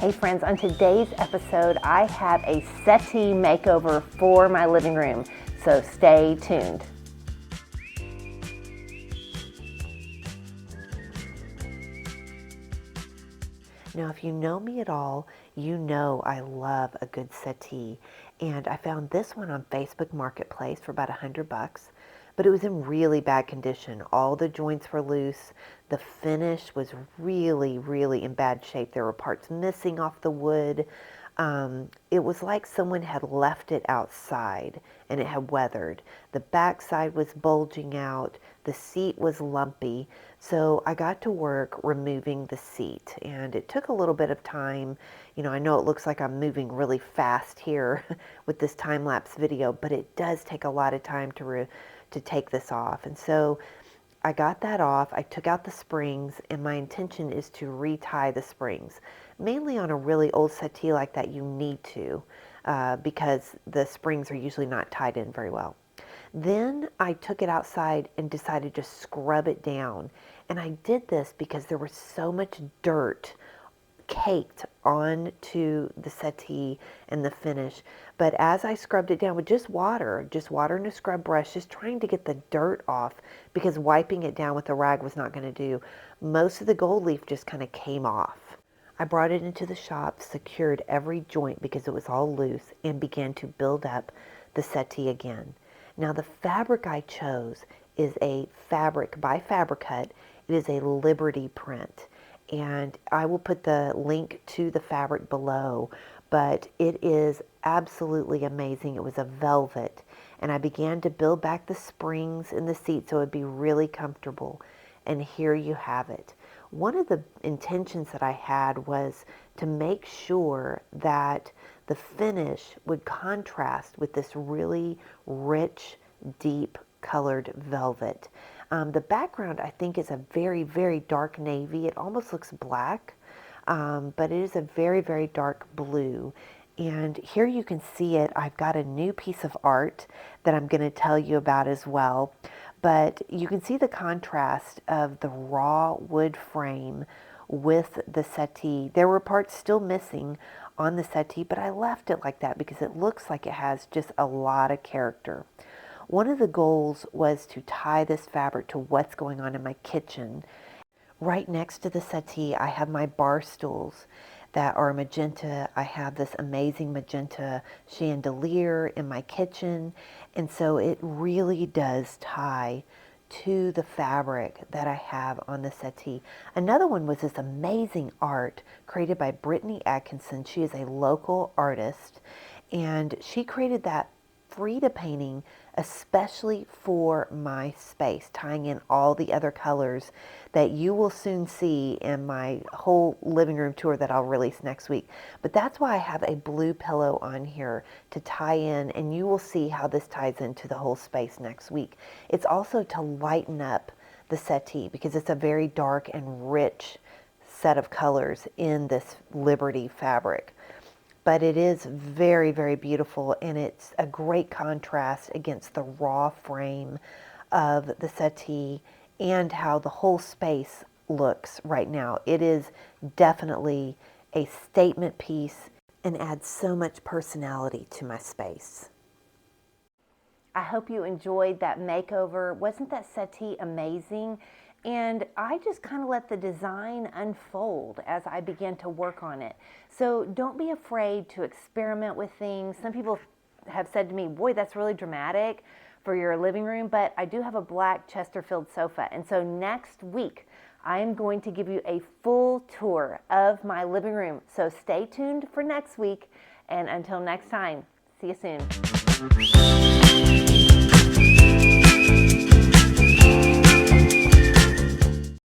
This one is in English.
Hey friends, on today's episode, I have a settee makeover for my living room, so stay tuned. Now, if you know me at all, you know I love a good settee, and I found this one on Facebook Marketplace for about $100, but it was in really bad condition. All the joints were loose. The finish was really in bad shape. There were parts missing off the wood. It was like someone had left it outside and it had weathered. The backside was bulging out. The seat was lumpy. So I got to work removing the seat, and it took a little bit of time. You know, I know it looks like I'm moving really fast here with this time-lapse video, but it does take a lot of time to take this off. And so I got that off. I took out the springs, and my intention is to retie the springs. Mainly on a really old settee like that, you need to, because the springs are usually not tied in very well. Then I took it outside and decided to scrub it down. And I did this because there was so much dirt caked onto the settee and the finish. But as I scrubbed it down with just water and a scrub brush, just trying to get the dirt off, because wiping it down with a rag was not going to do, most of the gold leaf just kind of came off. I brought it into the shop, secured every joint because it was all loose, and began to build up the settee again. Now the fabric I chose is a fabric by Fabricut. It is a Liberty print, and I will put the link to the fabric below, but it is absolutely amazing. It was a velvet, and I began to build back the springs in the seat so it would be really comfortable, and here you have it. One of the intentions that I had was to make sure that the finish would contrast with this really rich, deep colored velvet. The background, I think, is a very dark navy. It almost looks black, but it is a very dark blue. And here you can see it. I've got a new piece of art that I'm going to tell you about as well. But you can see the contrast of the raw wood frame with the settee. There were parts still missing on the settee, but I left it like that because it looks like it has just a lot of character. One of the goals was to tie this fabric to what's going on in my kitchen. Right next to the settee, I have my bar stools that are magenta. I have this amazing magenta chandelier in my kitchen, and so it really does tie to the fabric that I have on the settee. Another one was this amazing art created by Brittany Atkinson. She is a local artist, and she created that Frida painting especially for my space, tying in all the other colors that you will soon see in my whole living room tour that I'll release next week. But that's why I have a blue pillow on here to tie in, and you will see how this ties into the whole space next week. It's also to lighten up the settee because it's a very dark and rich set of colors in this Liberty fabric. But it is very beautiful, and it's a great contrast against the raw frame of the settee and how the whole space looks right now. It is definitely a statement piece and adds so much personality to my space. I hope you enjoyed that makeover. Wasn't that settee amazing? And I just kind of let the design unfold as I began to work on it. So don't be afraid to experiment with things. Some people have said to me, boy, that's really dramatic for your living room, but I do have a black Chesterfield sofa. And so next week, I am going to give you a full tour of my living room. So stay tuned for next week. And until next time, see you soon.